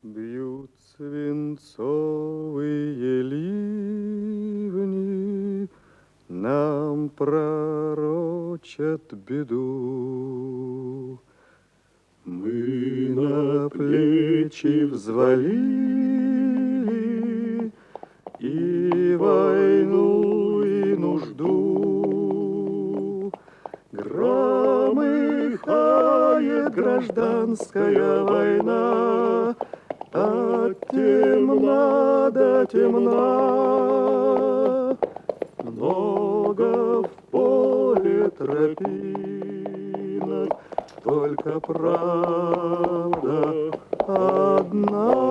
Бьют свинцовые ливни, нам пророчат беду. Мы на плечи взвалили и войну, и нужду. Громыхает гражданская война, от темна до темна. Много в поле тропинок, только правда одна.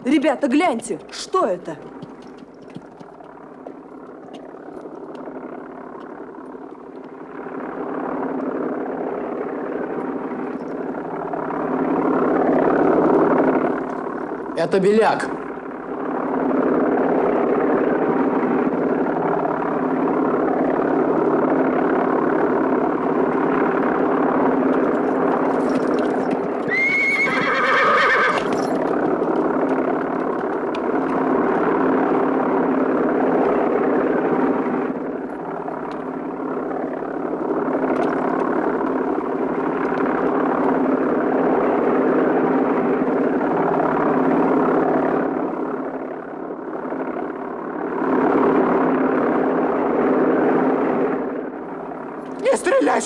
Ребята, гляньте, что это? Это Беляк.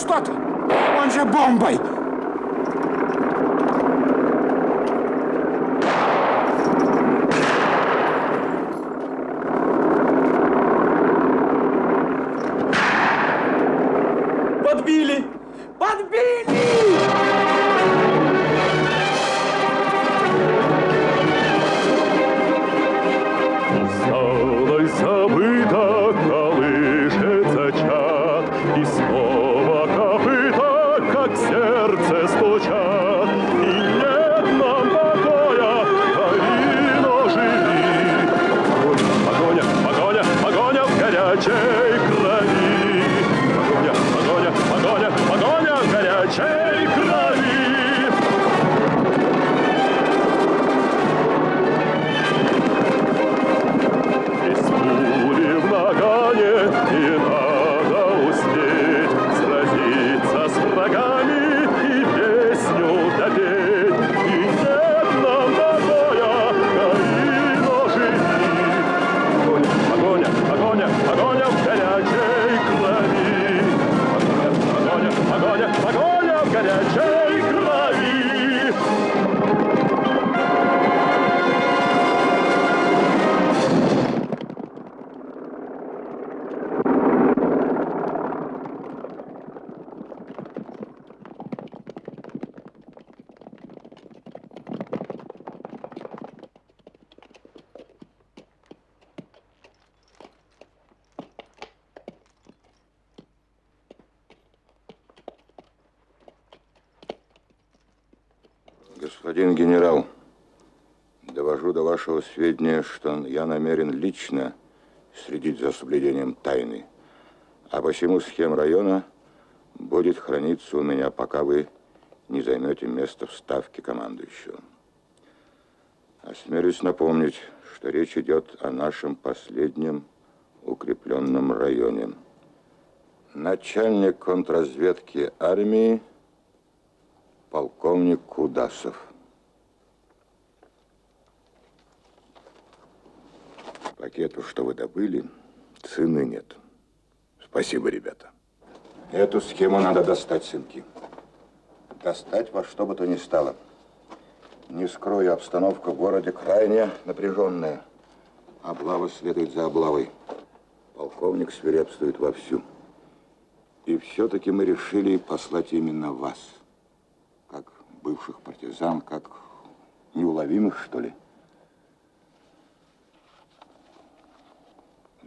что ты? Он же бомбой! Подбили! Подбили! Усталость забыта, колышется чад, и снова копыта, как сердце стучат. И нет нам покоя, Калино, живи. Погоня, погоня, погоня в горячей крови. Погоня, погоня, погоня, погоня в горячей крови. Без пули в нагане не надо успеть сразиться с врагами и песню допеть. И нет нам покоя, Калино, живи. Погоня, погоня, погоня в горячей крови. Погоня, погоня, погоня в горячей крови. Господин генерал, довожу до вашего сведения, что я намерен лично следить за соблюдением тайны, а посему схема района будет храниться у меня, пока вы не займете место в ставке командующего. Осмелюсь напомнить, что речь идет о нашем последнем укрепленном районе. Начальник контрразведки армии полковник Кудасов. Пакету, что вы добыли, цены нет. Спасибо, ребята. Эту схему надо достать, сынки. Достать во что бы то ни стало. Не скрою, обстановка в городе крайне напряженная. Облава следует за облавой. Полковник свирепствует вовсю. И все-таки мы решили послать именно вас. Как бывших партизан, как неуловимых, что ли.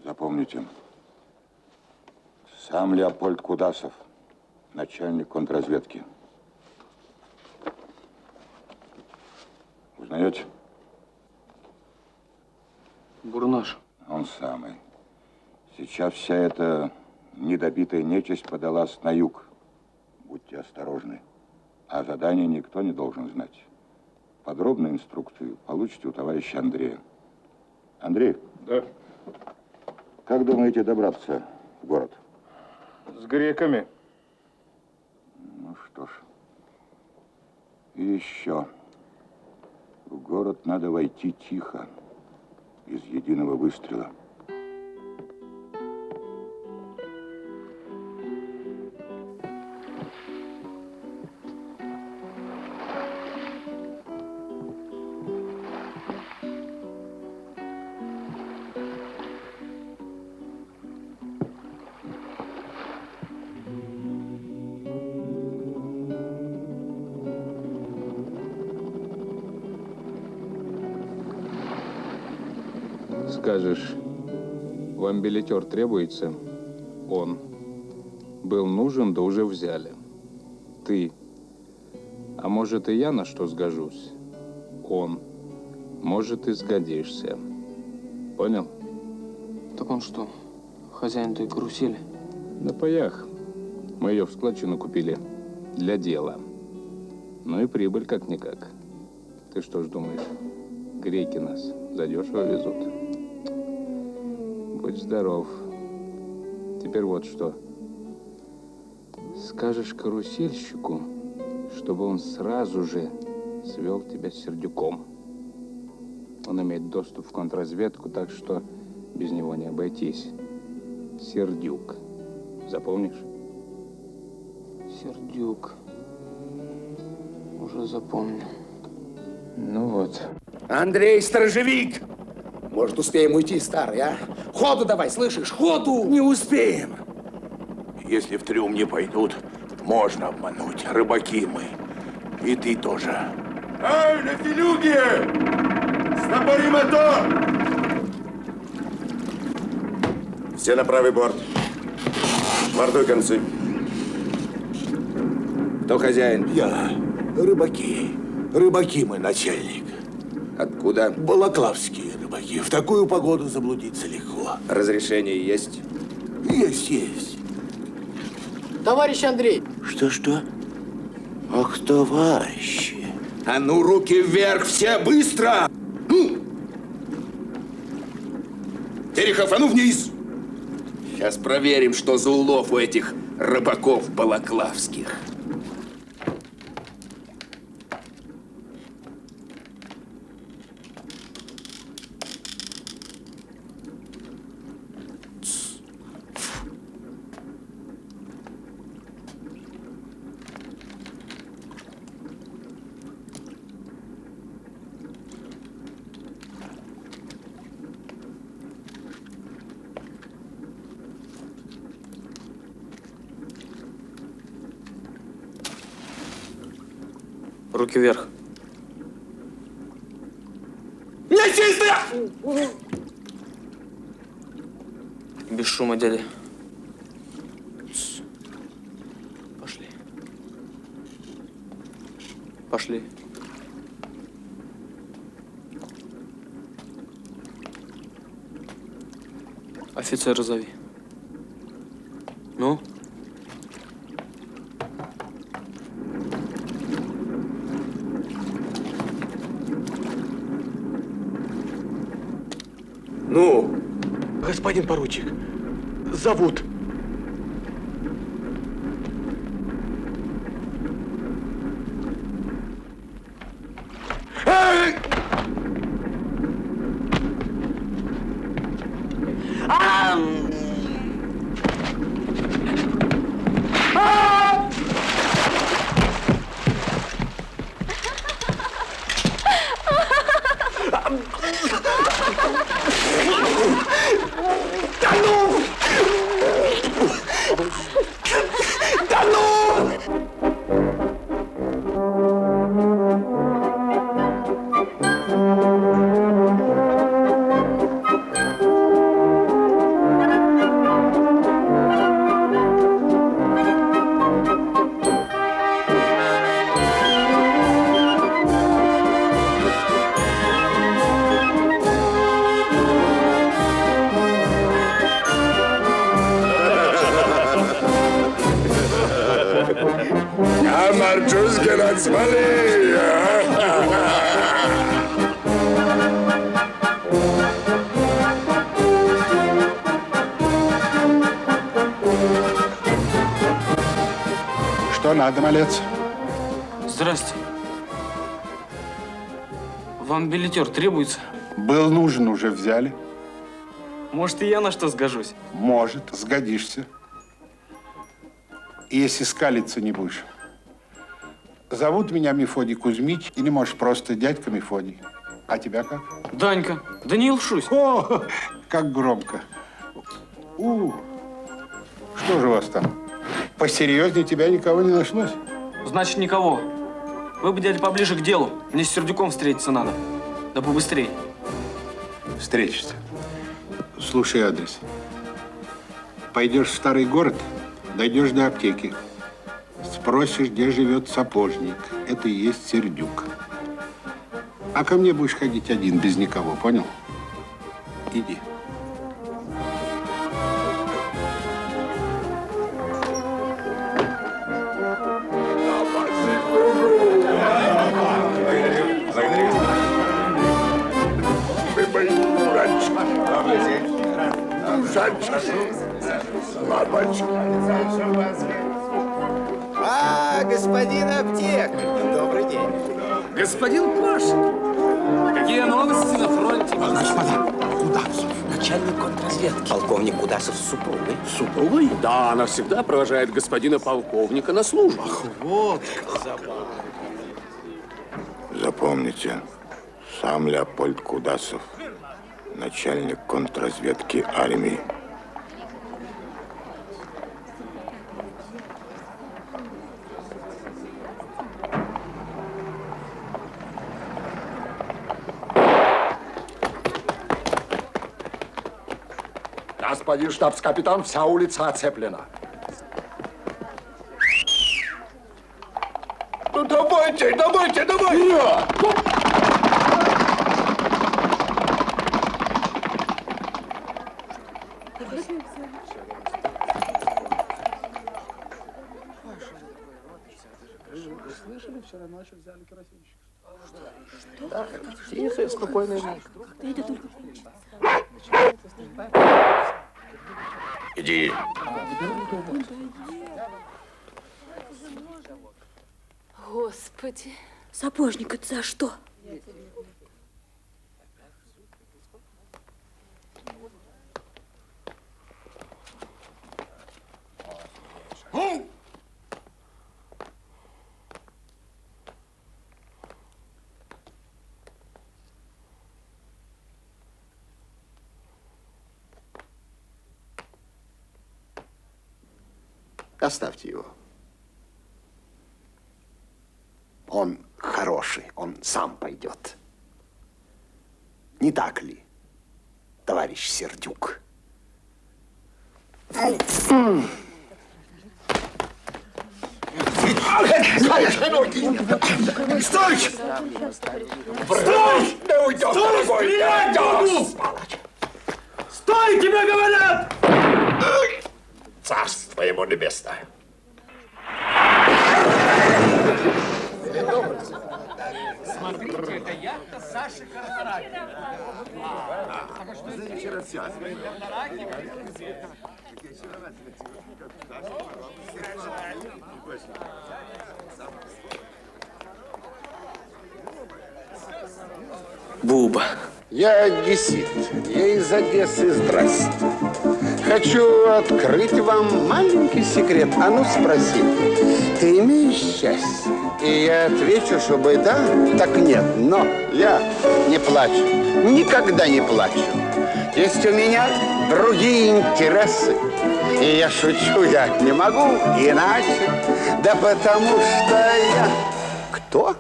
Запомните, сам Леопольд Кудасов, начальник контрразведки. Узнаете? Бурнаш. Он самый. Сейчас вся эта недобитая нечисть подалась на юг. Будьте осторожны. А задание никто не должен знать. Подробную инструкцию получите у товарища Андрея. Андрей? Да. Как думаете добраться в город? С греками. Ну что ж. И еще. В город надо войти тихо, без единого выстрела. Скажешь, вам билетер требуется? Он. Был нужен, да уже взяли. Ты. А может, и я на что сгожусь? Он. Может, и сгодишься. Понял? Так он что, хозяин той карусели? На паях. Мы ее в складчину купили. Для дела. Ну и прибыль как-никак. Ты что ж думаешь, греки нас задешево везут? Будь здоров. Теперь вот что. Скажешь карусельщику, чтобы он сразу же свел тебя с Сердюком. Он имеет доступ в контрразведку, так что без него не обойтись. Сердюк. Запомнишь? Сердюк. Уже запомнил. Ну вот. Андрей, сторожевик! Может, успеем уйти, старый, а? Ходу давай, слышишь? Ходу! Не успеем. Если в трюм не пойдут, можно обмануть. Рыбаки мы. И ты тоже. Эй, на филюге! Стопори мотор! Все на правый борт. Мордуй концы. Кто хозяин? Я. Рыбаки. Рыбаки мы, начальник. Откуда? Балаклавские рыбаки. В такую погоду заблудиться легко. Разрешение есть? Есть. Товарищ Андрей, Что? Ах, товарищи. А ну, руки вверх, все, быстро! Ну! Терехов, а ну вниз! Сейчас проверим, что за улов у этих рыбаков балаклавских. Руки вверх. Без шума, дядя. Пошли. Пошли. Офицера зови. Ну? Ну? Господин поручик, зовут. Что надо, малец? Здрасте. Вам билетер требуется? Был нужен, уже взяли. Может, и я на что сгожусь? Может, сгодишься. Если скалиться не будешь. Зовут меня Мефодий Кузьмич, или, можешь, просто дядька Мефодий. А тебя как? Данька. Даниил Шусь. О, как громко. Что же у вас там? Посерьезнее тебя никого не нашлось? Значит, никого. Вы бы, дядя, поближе к делу. Мне с Сердюком встретиться надо. Да побыстрее. Встретишься. Слушай адрес. Пойдешь в старый город, дойдешь до аптеки. Спросишь, где живет сапожник. Это и есть Сердюк. А ко мне будешь ходить один, без никого, понял? Иди. господин аптекарь, добрый день. Господин Пашин, Какие новости на фронте? Господа, Кудасов, начальник контрразведки. Полковник Кудасов с супругой. С супругой? Да, она всегда провожает господина полковника на службу. Ах, вот. Запомните, сам Леопольд Кудасов, начальник контрразведки армии. Господин штабс-капитан, вся улица оцеплена. Ну давайте, давайте, давайте! Тихо, спокойно. Иди. Господи. Сапожник, это за что? Оставьте его. Он хороший, он сам пойдет. Не так ли, товарищ Сердюк? Стой! Стой! Да уйдет, дорогой! Стой, тебе говорят! Царство ему небесное. Смотрите, это яхта Саши Карнараки. Буба. Я одессит. Я из Одессы. Здрасте. Хочу открыть вам маленький секрет. А ну спроси, ты имеешь счастье? И я отвечу, чтобы да, так нет. Но я не плачу. Никогда не плачу. Есть у меня другие интересы. И я шучу, я не могу иначе. Да потому что я... Кто?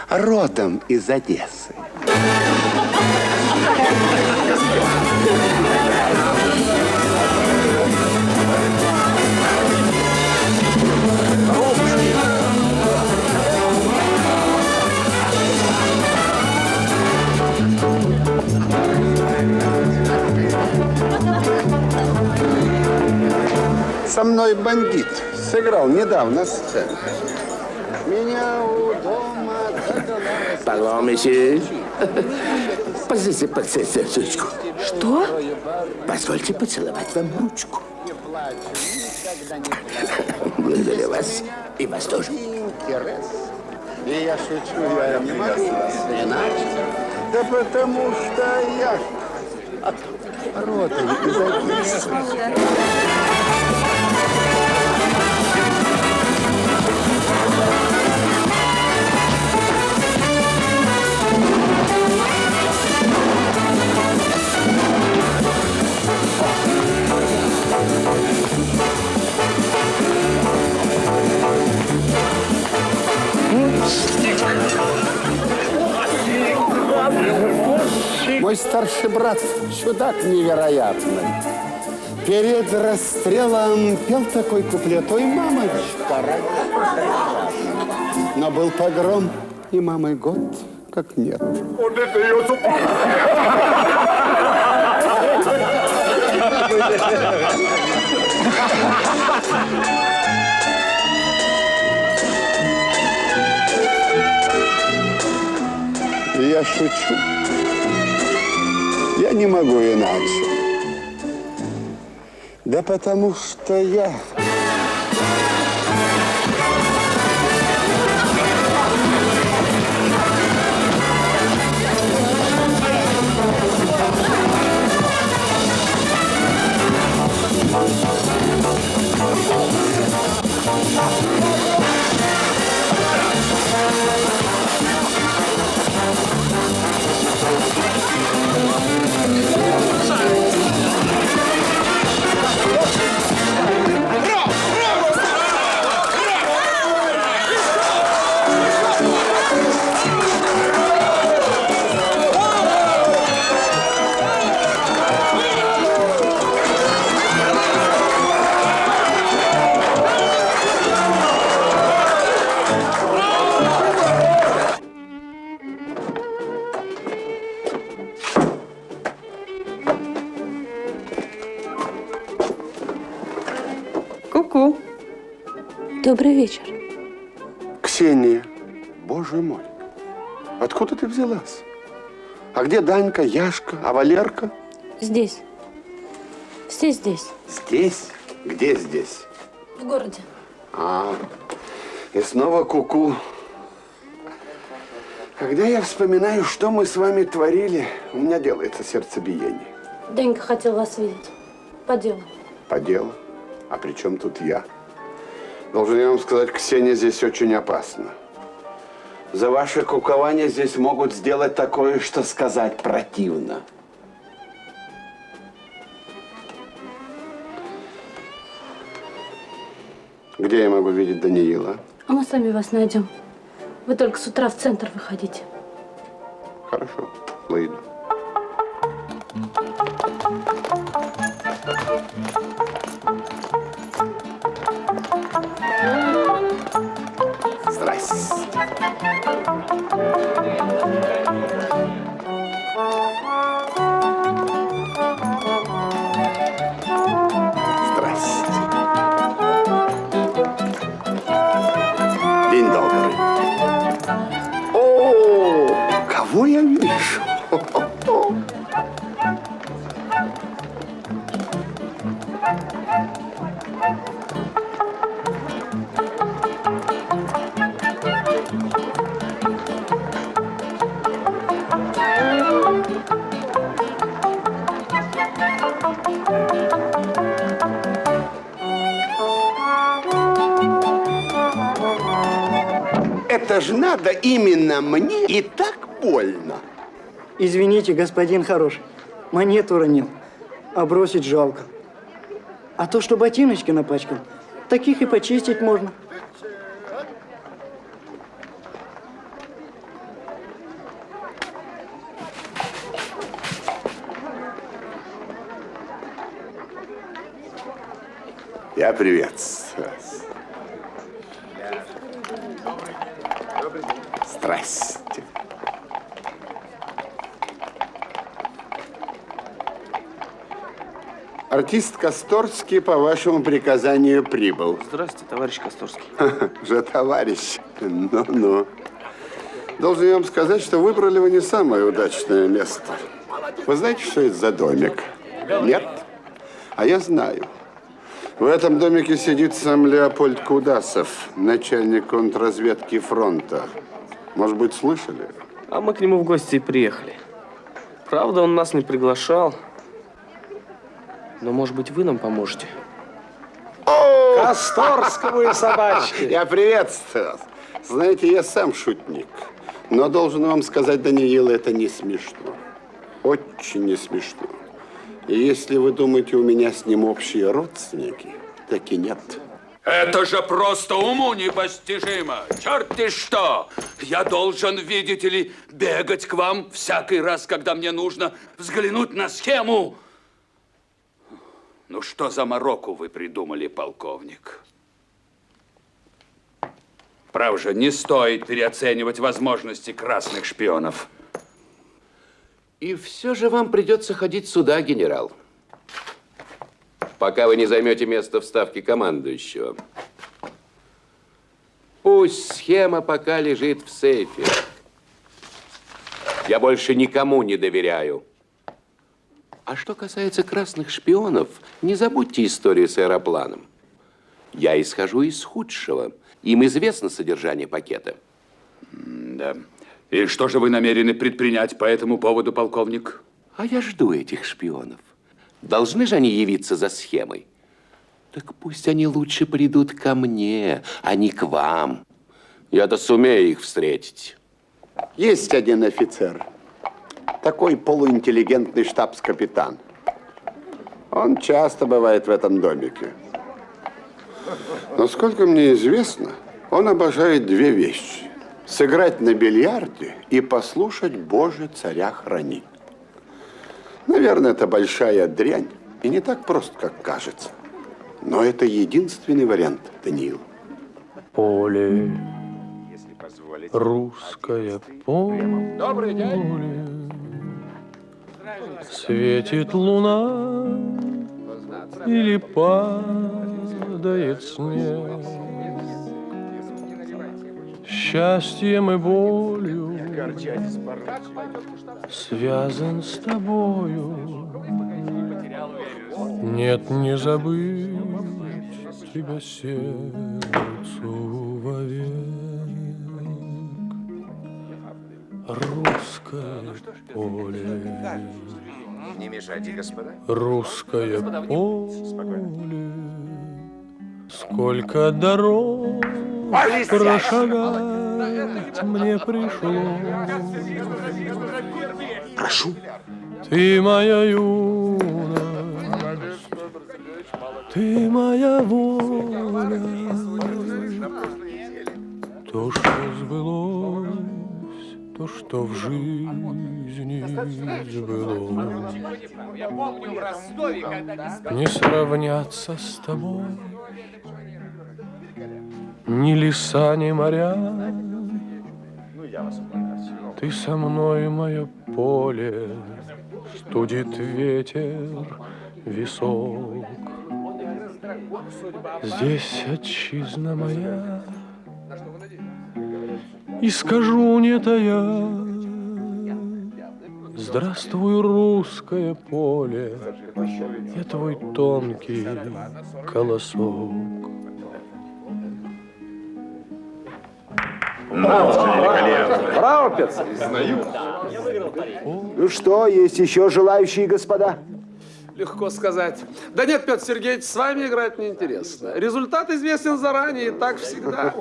Родом из Одессы. Со мной бандит сыграл недавно сцену. Меня у дома Пардон, месье. Позвольте поцеловать ручку. Что? Позвольте поцеловать вам ручку. Благодарю вас. И вас тоже. интерес. И я шучу, я не могу иначе. Да потому что я родом из Одессы. Мой старший брат чудак невероятный. Перед расстрелом пел такой куплет: ой, мамочка, но был погром, и мамы год как нет. Он это ее Я шучу. Я не могу иначе. Да потому что я Ку-ку. Добрый вечер. Ксения, боже мой, откуда ты взялась? А где Данька, Яшка, а Валерка? Здесь. Все здесь. Здесь? Где здесь? В городе. А, и снова ку-ку. Когда я вспоминаю, что мы с вами творили, у меня делается сердцебиение. Денька хотел вас видеть. По делу. По делу? А при чем тут я? Должен я вам сказать, Ксения, здесь очень опасно. За ваше кукование здесь могут сделать такое, что сказать противно. Где я могу видеть Даниила? А мы сами вас найдем. Вы только с утра в центр выходите. Хорошо, выйду. Здрасте. Здрасте. День добрый. О, кого я вижу? Это ж надо именно мне и так больно. Извините, господин хороший, монету уронил, а бросить жалко. А то, что ботиночки напачкал, таких и почистить можно. Я приветствую вас. Здрасте. Артист Косторский по вашему приказанию прибыл. Здравствуйте, товарищ Косторский. Же товарищ. Ну-ну. Должен я вам сказать, что выбрали вы не самое удачное место. Вы знаете, что это за домик? Нет? А я знаю. В этом домике сидит сам Леопольд Кудасов, начальник контрразведки фронта. Может быть, слышали? А мы к нему в гости и приехали. Правда, он нас не приглашал. Но, может быть, вы нам поможете? Косторскому собачки! Я приветствую вас. Знаете, я сам шутник. Но должен вам сказать, Даниил, это не смешно. Очень не смешно. И если вы думаете, у меня с ним общие родственники, так и нет. Это же просто уму непостижимо. Черт-ти что! Я должен, видите ли, бегать к вам всякий раз, когда мне нужно взглянуть на схему. Ну что за мороку вы придумали, полковник? Право же, не стоит переоценивать возможности красных шпионов. И все же вам придется ходить сюда, генерал. Пока вы не займете место в ставке командующего. Пусть схема пока лежит в сейфе. Я больше никому не доверяю. А что касается красных шпионов, не забудьте историю с аэропланом. Я исхожу из худшего. Им известно содержание пакета. Да. И что же вы намерены предпринять по этому поводу, полковник? А я жду этих шпионов. Должны же они явиться за схемой? Так пусть они лучше придут ко мне, а не к вам. Я-то сумею их встретить. Есть один офицер. Такой полуинтеллигентный штабс-капитан. Он часто бывает в этом домике. Но сколько мне известно, он обожает две вещи. Сыграть на бильярде и послушать «Боже, царя храни». Наверное, это большая дрянь и не так просто, как кажется. Но это единственный вариант, Даниил. Поле, русское поле. Добрый день. Светит луна, или падает снег. Счастьем и болью связан с тобою. Нет, не забыть тебя сердцу вовек. Русское поле. Не мешайте, господа. Русское поле. Сколько дорог прошагать мне пришлось. Прошу. Ты моя юность, ты моя воля. То, что сбылось, то, что в жизни сбылось, не сравнятся с тобой ни леса, ни моря. Ты со мной, мое поле, студит ветер висок. Здесь отчизна моя, и скажу не тая: здравствуй, русское поле, я твой тонкий колосок. Браво, Петр! Ну что, есть еще желающие, господа? Легко сказать. Да нет, Петр Сергеевич, с вами играть неинтересно. Результат известен заранее, и так всегда.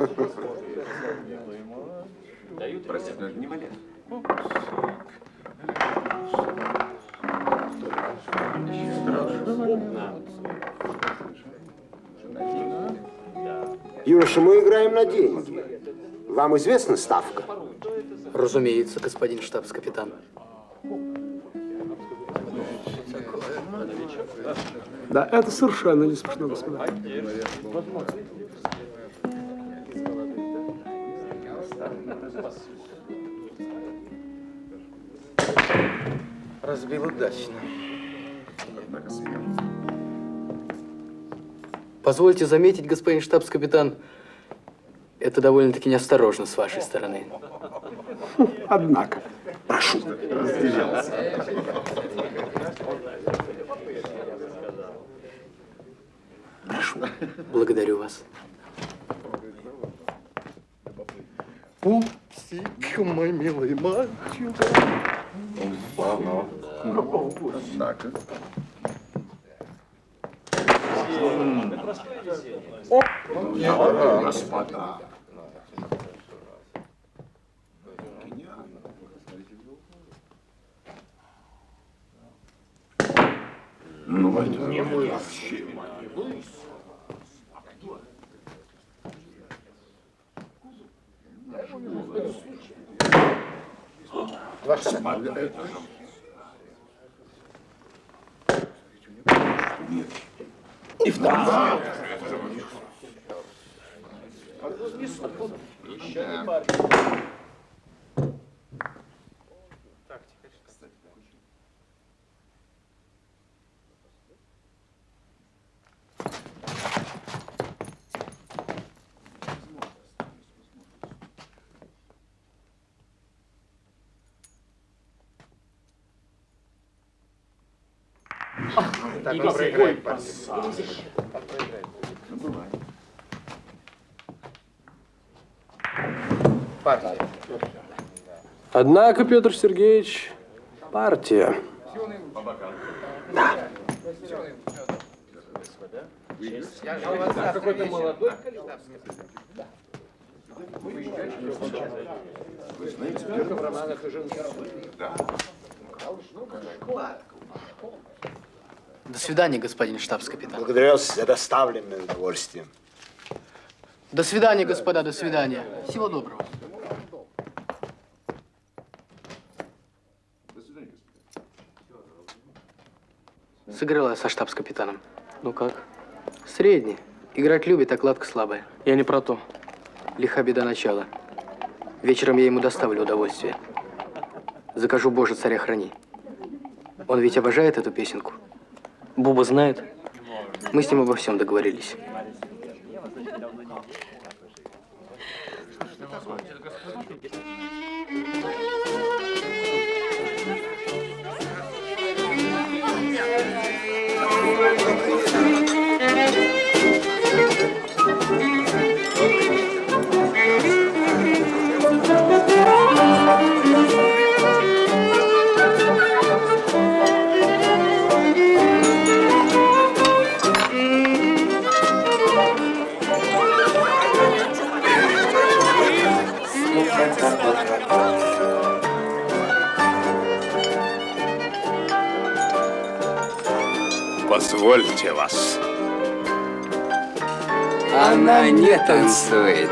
Юноша, мы играем на деньги. Вам известна ставка? Разумеется, господин штабс-капитан. Да, это совершенно не смешно, господа. Разбил удачно. Позвольте заметить, господин штабс-капитан, это довольно-таки неосторожно с вашей стороны. Однако. Прошу. Прошу. Благодарю вас. Пупсик, мой милый мальчик. Однако. Господа. Ну, это не вообще. И второй. Так, он проиграет партия. Однако, Петр Сергеевич, партия. Да. Какой-то молодой. Вы знаете, в романах и женских. Да. До свидания, господин штабс-капитан. Благодарю вас за доставленное удовольствие. До свидания, господа, до свидания. Всего доброго. Сыграла я со штабс-капитаном. Ну как? Средний. Играть любит, а кладка слабая. Я не про то. Лиха беда начала. Вечером я ему доставлю удовольствие. Закажу «Боже, царя храни». Он ведь обожает эту песенку. Буба знает? Мы с ним обо всем договорились. Позвольте вас. Она не танцует.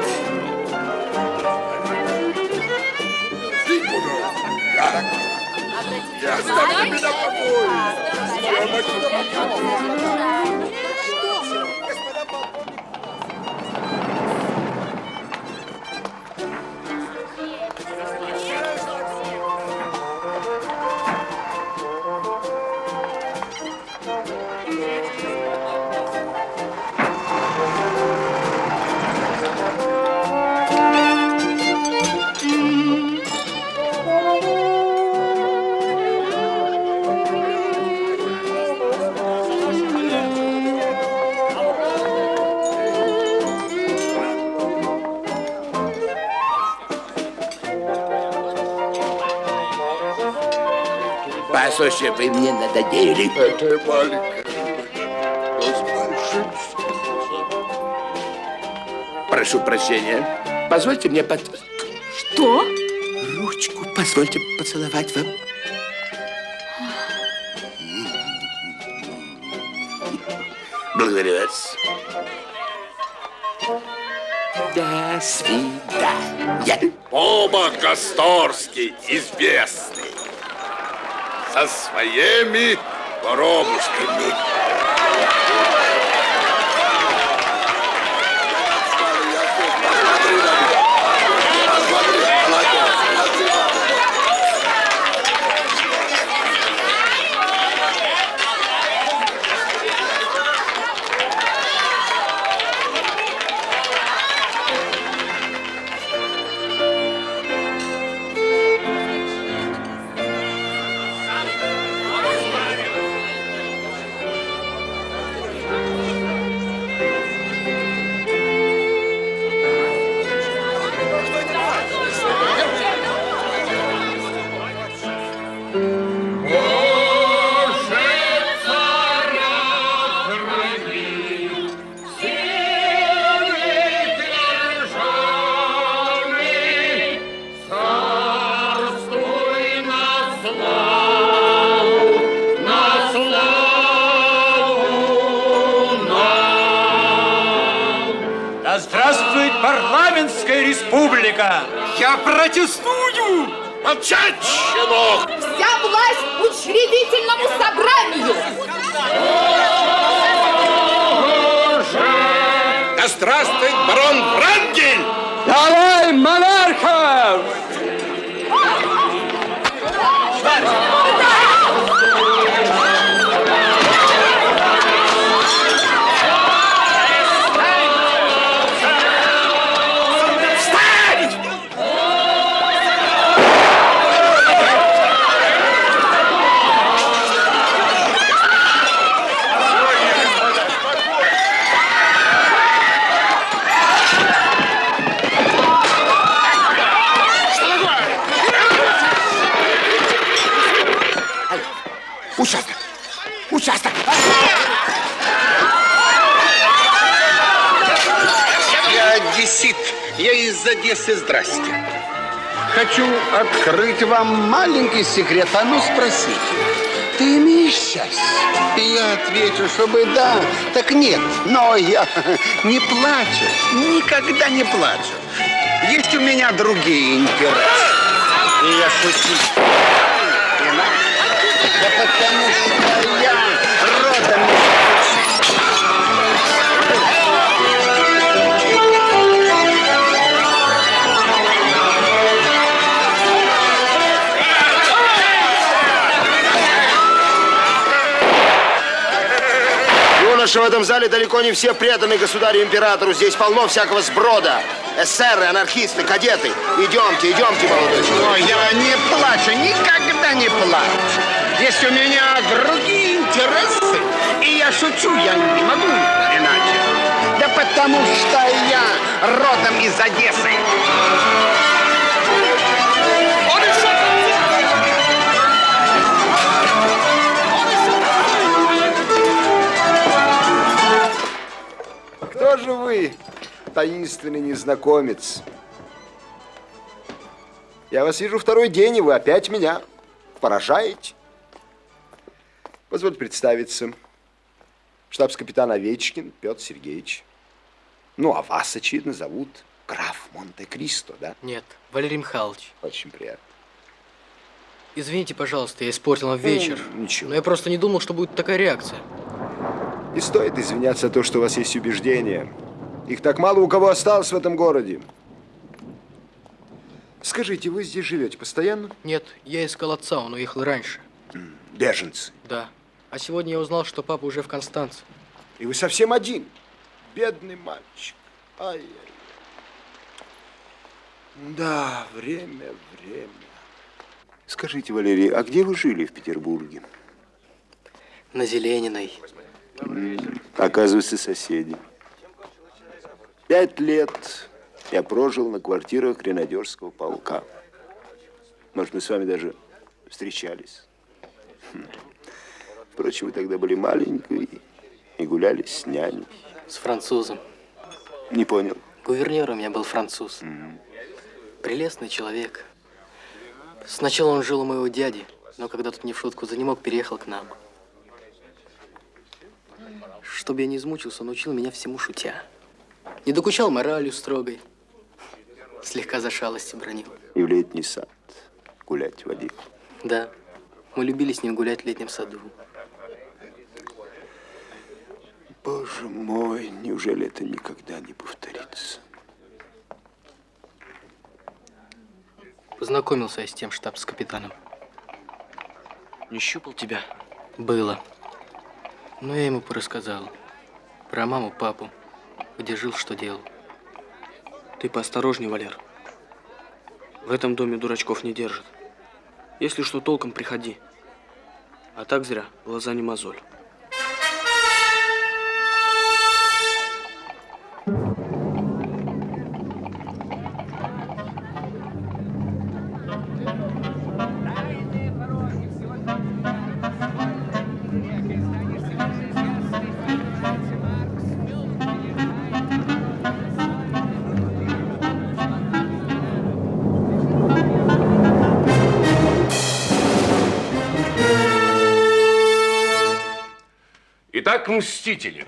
Послушай, вы мне надоели. Это маленькая. Прошу прощения. Позвольте мне Что? ручку, позвольте поцеловать вам. Благодарю вас. До свидания. Оба Косторский известный. Со своими воробушками. Да здравствует парламентская республика! Я протестую! Молчать, щенок! Вся власть учредительному собранию! Да здравствует барон Врангель! Давай, монархов! Участок! Участок! Я одессит. Я из Одессы. Здрасте. Хочу открыть вам маленький секрет. А ну спросите. Ты имеешь счастье? И я отвечу, чтобы да, так нет. Но я не плачу. Никогда не плачу. Есть у меня другие интересы. И я шучу. Да потому что я родом из что в этом зале далеко не все преданы государю-императору. Здесь полно всякого сброда. Эсеры, анархисты, кадеты. Идемте, идемте, молодой человек. Ой, я не плачу, никогда не плачу. Есть у меня другие интересы. И я шучу, я не могу иначе. Да потому что я родом из Одессы. Кто же вы, таинственный незнакомец? Я вас вижу второй день, и вы опять меня поражаете. Позвольте представиться. Штабс-капитан Овечкин Петр Сергеевич. Ну, а вас, очевидно, зовут граф Монте-Кристо, да? Нет, Валерий Михайлович. Очень приятно. Извините, пожалуйста, я испортил вам вечер. Ничего. Но я просто не думал, что будет такая реакция. Не стоит извиняться за то, что у вас есть убеждения. Их так мало у кого осталось в этом городе. Скажите, вы здесь живете постоянно? Нет, я искал отца, он уехал раньше. Беженцы. Да. А сегодня я узнал, что папа уже в Констанце. И вы совсем один. Бедный мальчик. Ай-яй. Да, время. Скажите, Валерий, а где вы жили в Петербурге? На Зелениной. Оказывается, соседи. 5 лет я прожил на квартирах гренадерского полка. Может, мы с вами даже встречались. Впрочем, вы тогда были маленькой и гуляли с няней. С французом. Не понял. Гувернер у меня был француз. Прелестный человек. Сначала он жил у моего дяди, но когда тот не в шутку занемог, переехал к нам. Чтобы я не измучился, он учил меня всему шутя. Не докучал моралью строгой. Слегка за шалости бронил. И в летний сад гулять водил. Да, мы любили с ним гулять в летнем саду. Боже мой, неужели это никогда не повторится? Познакомился я с тем штабс-капитаном. Не щупал тебя? Было. Но я ему порассказал. Про маму, папу. Где жил, что делал. Ты поосторожней, Валер. В этом доме дурачков не держат. Если что, толком приходи. А так зря глаза не мозоль. Итак, мстители.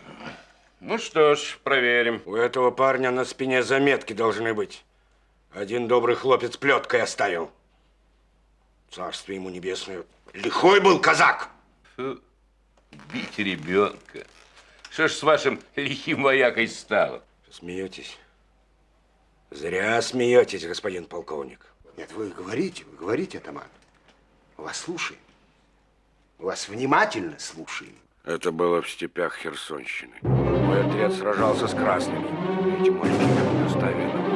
Ну что ж, проверим. У этого парня на спине заметки должны быть. Один добрый хлопец плеткой оставил. Царство ему небесное. Лихой был казак. Фу, бить ребенка. Что ж с вашим лихим воякой стало? Смеетесь? Зря смеетесь, господин полковник. Нет, вы говорите, атаман. Вас слушаем. Вас внимательно слушаем. Это было в степях Херсонщины. Мой отряд сражался с красными. Эти мальчики доставили нам.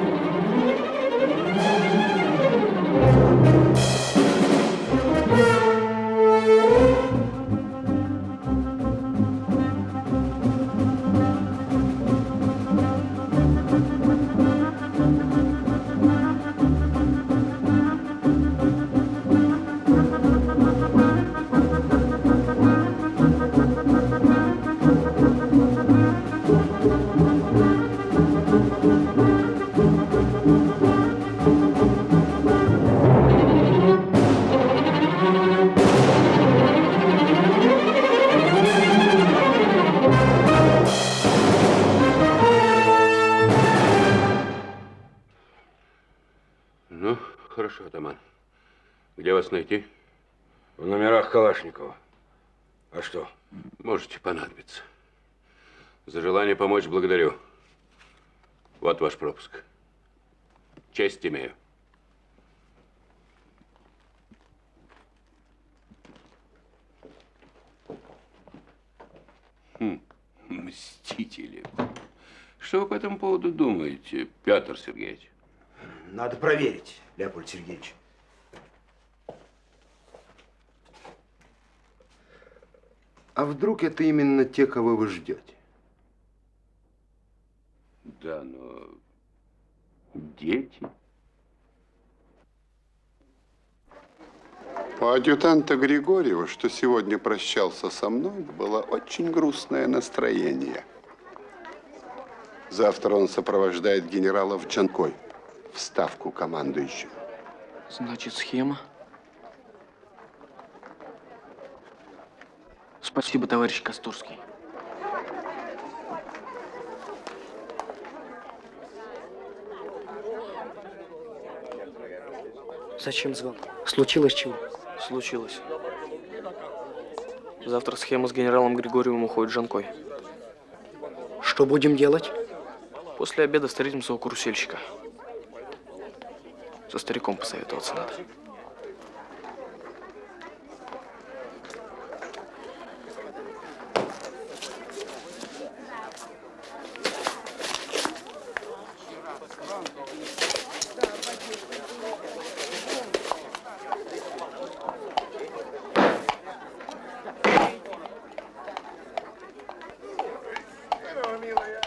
Ну, хорошо, атаман. Где вас найти? В номерах Калашникова. А что? Можете понадобиться. За желание помочь благодарю. Вот ваш пропуск. Честь имею. Мстители. Что вы по этому поводу думаете, Петр Сергеевич? Надо проверить, Леопольд Сергеевич. А вдруг это именно те, кого вы ждете? Да, но дети. У адъютанта Григорьева, что сегодня прощался со мной, было очень грустное настроение. Завтра он сопровождает генерала в Джанкой, в ставку командующего. Значит, схема. Спасибо, товарищ Косторский. Зачем звал? Случилось чего? Случилось. Завтра схема с генералом Григорьевым уходит Жанкой. Что будем делать? После обеда встретимся у карусельщика. Со стариком посоветоваться надо.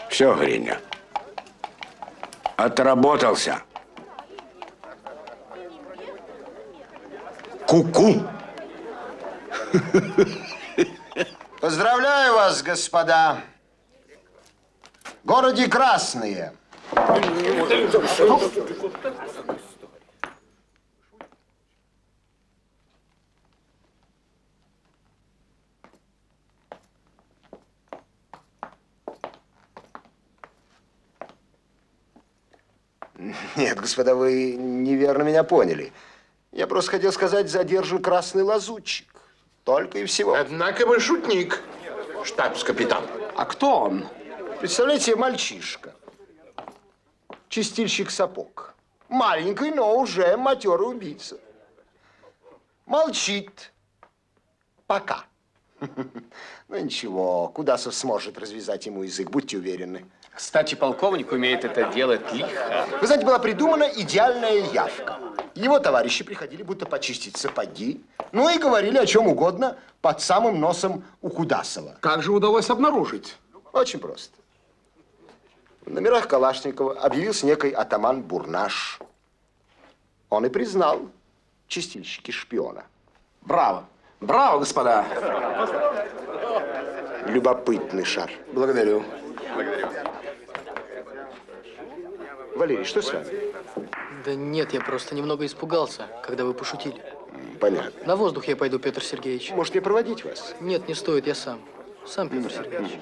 Все, Гриня. Отработался. Ку-ку. Поздравляю вас, господа. В городе Красные. Нет, господа, вы неверно меня поняли. Я просто хотел сказать, задержан красный лазутчик. Только и всего. Однако вы шутник, штабс-капитан. А кто он? Представляете, мальчишка. Чистильщик сапог. Маленький, но уже матерый убийца. Молчит. Пока. Ну ничего, Кудасов сможет развязать ему язык, будьте уверены. Кстати, полковник умеет это делать лихо. Вы знаете, была придумана идеальная явка. Его товарищи приходили будто почистить сапоги, ну и говорили о чем угодно под самым носом у Кудасова. Как же удалось обнаружить? Очень просто. В номерах Калашникова объявился некий атаман Бурнаш. Он и признал чистильщики шпиона. Браво. Браво, господа. Любопытный шар. Благодарю. Валерий, что с вами? Да нет, я просто немного испугался, когда вы пошутили. Понятно. На воздух я пойду, Петр Сергеевич. Может, мне проводить вас? Нет, не стоит, я сам. Сам, Петр Сергеевич.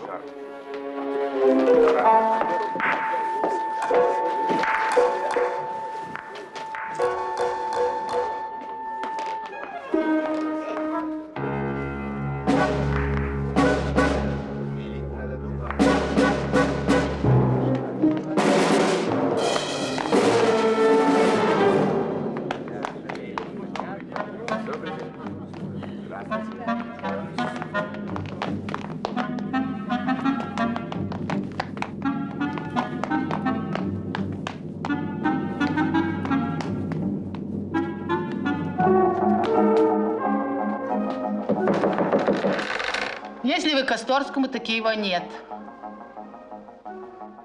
Если вы Косторскому, таки его нет.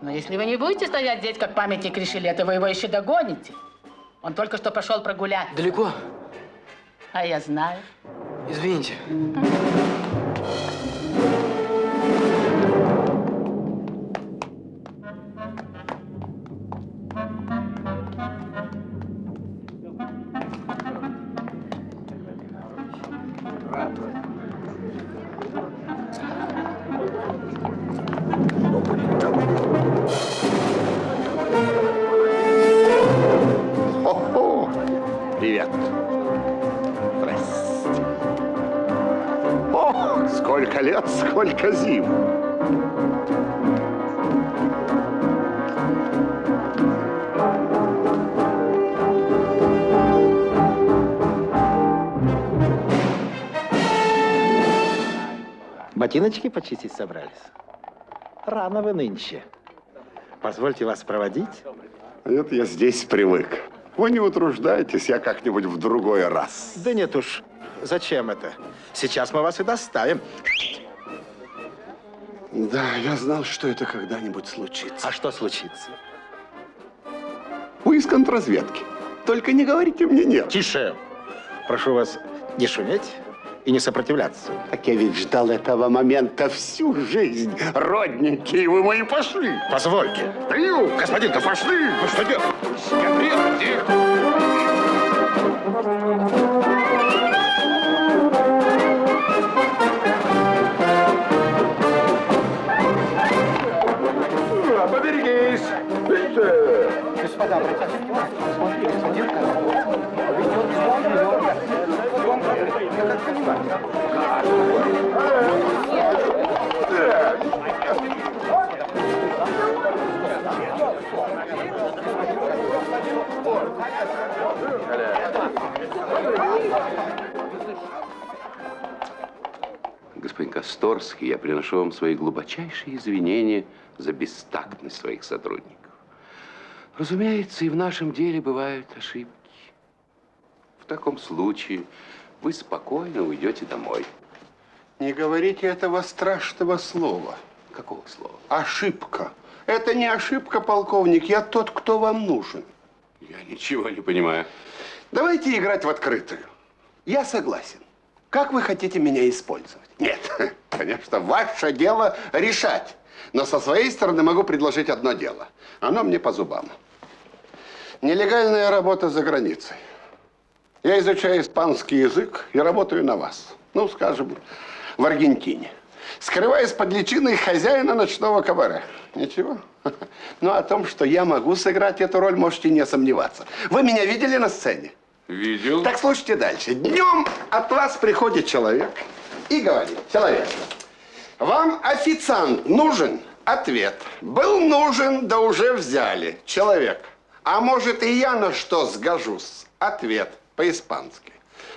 Но если вы не будете стоять здесь, как памятник Ришелье, то вы его еще догоните. Он только что пошел прогуляться. Далеко? А я знаю. Извините. Привет. Здрасте. О, сколько лет, сколько зим. Ботиночки почистить собрались? Рано вы нынче. Позвольте вас проводить? Нет, я здесь привык. Вы не утруждайтесь, я как-нибудь в другой раз. Да нет уж, зачем это? Сейчас мы вас и доставим. Да, я знал, что это когда-нибудь случится. А что случится? Вы из контрразведки. Только не говорите мне нет. Тише! Прошу вас не шуметь и не сопротивляться. Так я ведь ждал этого момента всю жизнь. Родненькие вы мои пошли. Позвольте. Господин, да пошли. Вы что делаете? Поберегись! Господа, обратите внимание, посмотрите, господин Господин Косторский, я приношу вам свои глубочайшие извинения за бестактность своих сотрудников. Разумеется, и в нашем деле бывают ошибки. В таком случае вы спокойно уйдете домой. Не говорите этого страшного слова. Какого слова? Ошибка. Это не ошибка, полковник. Я тот, кто вам нужен. Я ничего не понимаю. Давайте играть в открытую. Я согласен. Как вы хотите меня использовать? Нет, конечно, ваше дело решать. Но со своей стороны могу предложить одно дело. Оно мне по зубам. Нелегальная работа за границей. Я изучаю испанский язык и работаю на вас. Ну, скажем, в Аргентине. Скрываясь под личиной хозяина ночного кабаре. Ничего? Но о том, что я могу сыграть эту роль, можете не сомневаться. Вы меня видели на сцене? Видел. Так слушайте дальше. Днем от вас приходит человек и говорит: человек, вам официант нужен? Ответ: был нужен, да уже взяли. Человек: а может и я на что сгожусь? Ответ по-испански: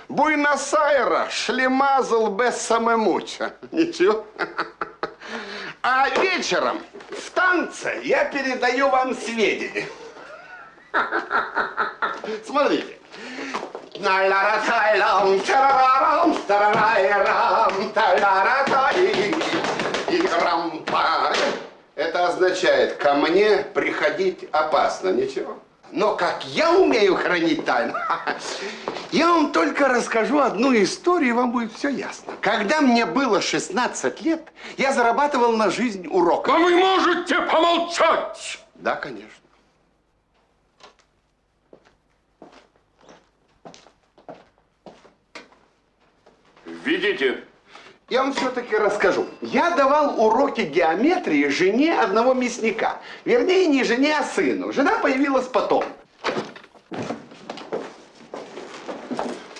Буэнос-Айрес шлемазл без самемуча. Ничего? А вечером в танце я передаю вам сведения. Смотрите. Это означает, ко мне приходить опасно. Ничего? Но как я умею хранить тайну, я вам только расскажу одну историю, и вам будет все ясно. Когда мне было 16 лет, я зарабатывал на жизнь уроками. А вы можете помолчать? Да, конечно. Видите? Я вам все-таки расскажу. Я давал уроки геометрии жене одного мясника. Вернее, не жене, а сыну. Жена появилась потом.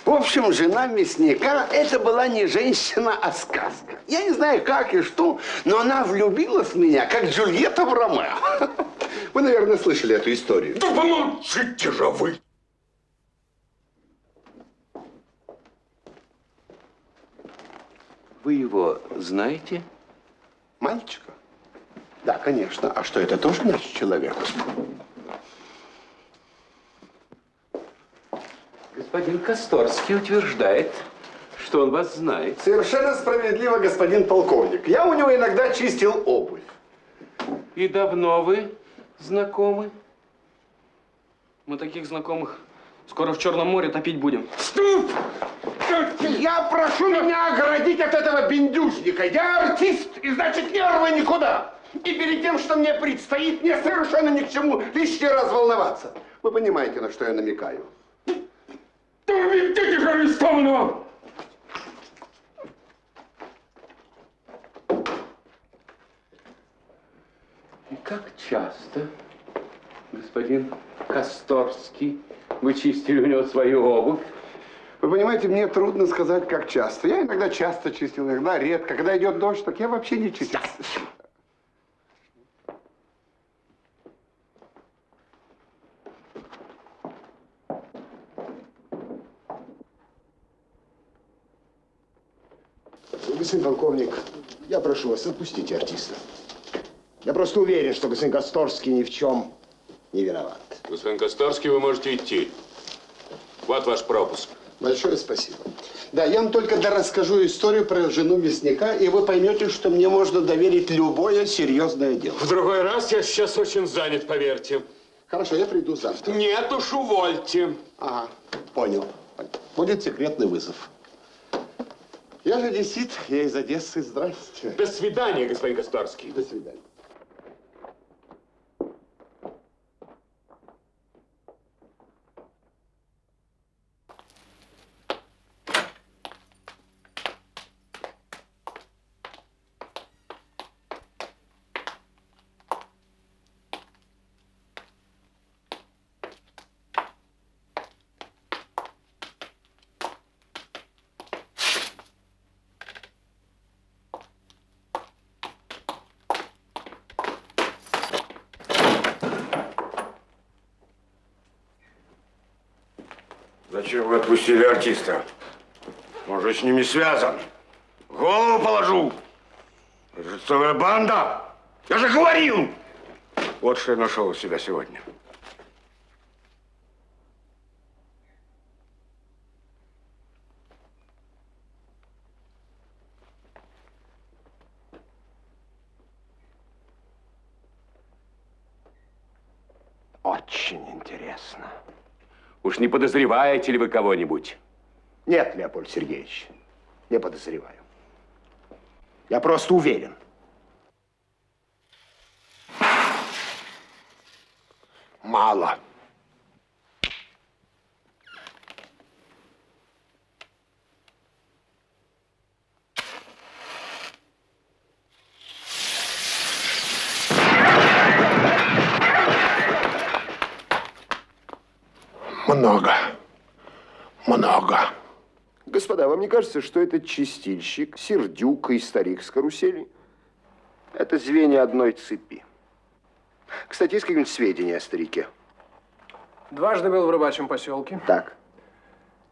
В общем, жена мясника – это была не женщина, а сказка. Я не знаю, как и что, но она влюбилась в меня, как Джульетта в Ромео. Вы, наверное, слышали эту историю. Да помолчите же вы! Вы его знаете? Мальчика? Да, конечно. А что, это тоже наш человек? Господин Косторский утверждает, что он вас знает. Совершенно справедливо, господин полковник. Я у него иногда чистил обувь. И давно вы знакомы? Мы таких знакомых скоро в Черном море топить будем. Стоп! Я прошу меня оградить от этого бендюжника. Я артист, и значит нервы никуда. И перед тем, что мне предстоит, мне совершенно ни к чему лишний раз волноваться. Вы понимаете, на что я намекаю? Да ведите же арестованного! И как часто, господин Косторский, вы чистили у него свою обувь? Вы понимаете, мне трудно сказать, как часто. Я иногда часто чистил, иногда редко. Когда идет дождь, так я вообще не чистил. Господин полковник, я прошу вас, отпустите артиста. Я просто уверен, что господин Косторский ни в чем не виноват. Господин Косторский, вы можете идти. Вот ваш пропуск. Большое спасибо. Да, я вам только расскажу историю про жену мясника, и вы поймете, что мне можно доверить любое серьезное дело. В другой раз я сейчас очень занят, поверьте. Хорошо, я приду завтра. Нет уж, увольте. Ага, понял. Будет секретный вызов. Я же одессит, я из Одессы. Здрасте. До свидания, господин Косторский. До свидания. Зачем вы отпустили артиста? Он же с ними связан. Голову положу. Это целая банда. Я же говорил. Вот что я нашел у себя сегодня. Очень интересно. Уж не подозреваете ли вы кого-нибудь? Нет, Леопольд Сергеевич, не подозреваю. Я просто уверен. Мало. Много. Много. Господа, вам не кажется, что этот чистильщик, сердюк и старик с карусели – это звенья одной цепи? Кстати, есть какие-нибудь сведения о старике? Дважды был в рыбачьем поселке. Так.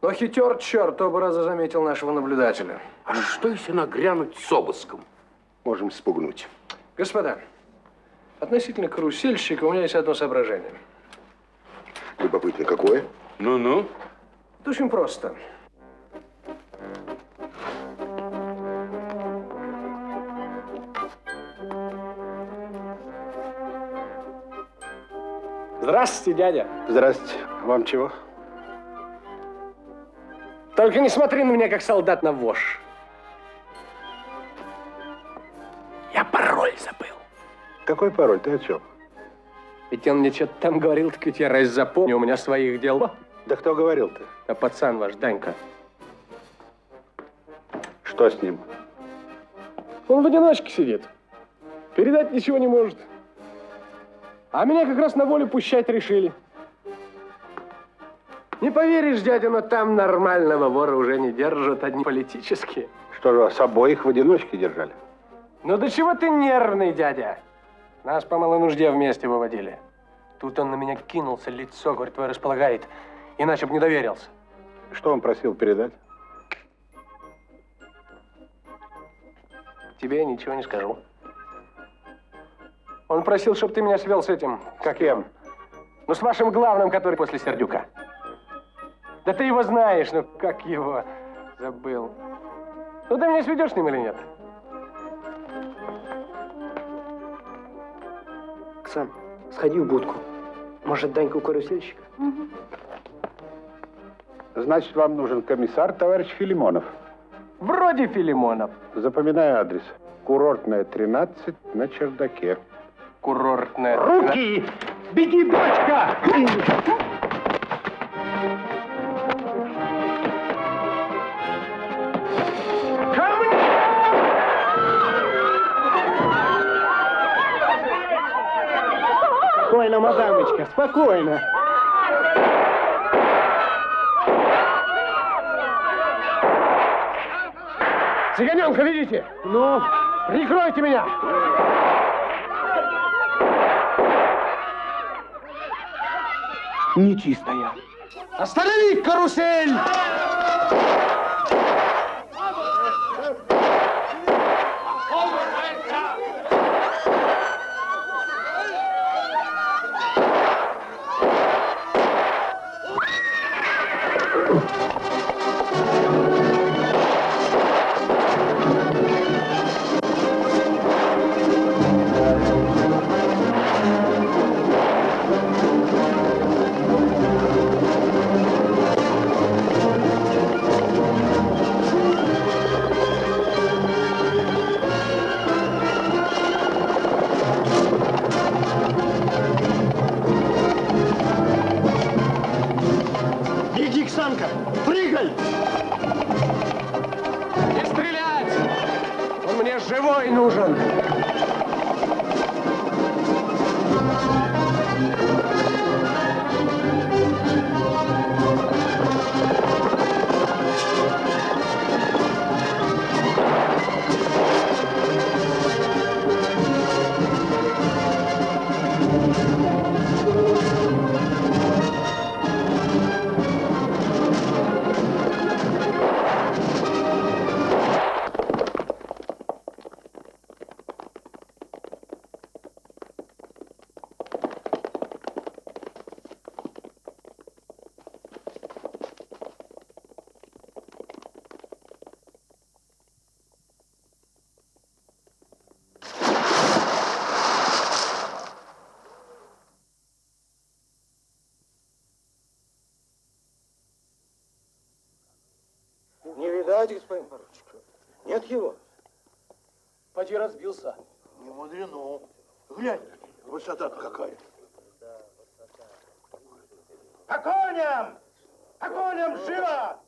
Но хитер черт оба раза заметил нашего наблюдателя. А что, если нагрянуть с обыском? Можем спугнуть. Господа, относительно карусельщика у меня есть одно соображение. Любопытно, какое? Ну-ну. Это очень просто. Здравствуйте, дядя. Здравствуйте. Вам чего? Только не смотри на меня, как солдат на вож. Я пароль забыл. Какой пароль? Ты о чем? Ведь он мне что-то там говорил, так ведь я раз запомню, у меня своих дел. Да кто говорил-то? А пацан ваш, Данька. Что с ним? Он в одиночке сидит. Передать ничего не может. А меня как раз на волю пущать решили. Не поверишь, дядя, но там нормального вора уже не держат, одни политические. Что же, вас обоих в одиночке держали? Ну до чего ты нервный, дядя? Нас по малой нужде вместе выводили. Тут он на меня кинулся, лицо, говорит, твое располагает. Иначе бы не доверился. Что он просил передать? Тебе я ничего не скажу. Он просил, чтобы ты меня свел с этим. Как кем? Ну, с вашим главным, который после Сердюка. Да ты его знаешь, ну как его забыл. Ну, ты меня сведешь с ним или нет? Оксан, сходи в будку. Может, Данька у карусельщика? Значит, вам нужен комиссар, товарищ Филимонов. Вроде Филимонов. Запоминаю адрес. Курортная, 13, на чердаке. Курортная. Руки! Беги, дочка! Спокойно, мадамочка, спокойно. Цыганенка, видите? Ну? Прикройте меня! Нечистая. Останови карусель! Огонь! Не стрелять! Он мне живой нужен! Не видать, господин поручик. Нет его. Поди разбился. Не мудрено. Глянь, высота какая. По коням! По коням, живо!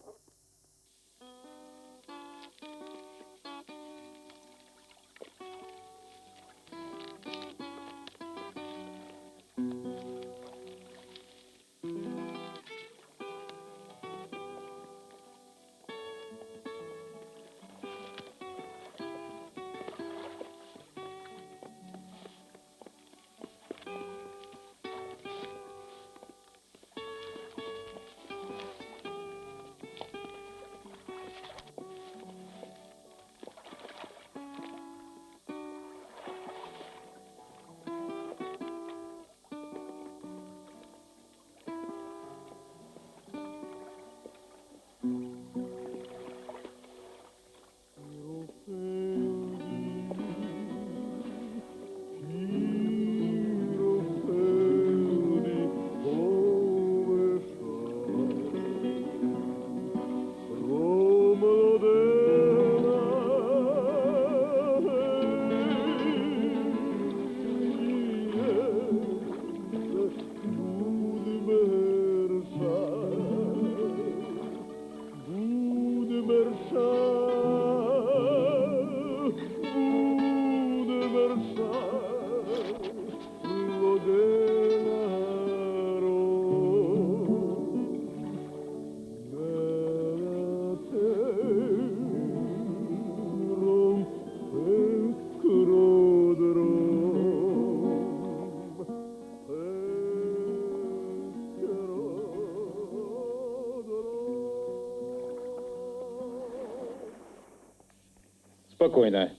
Спокойно.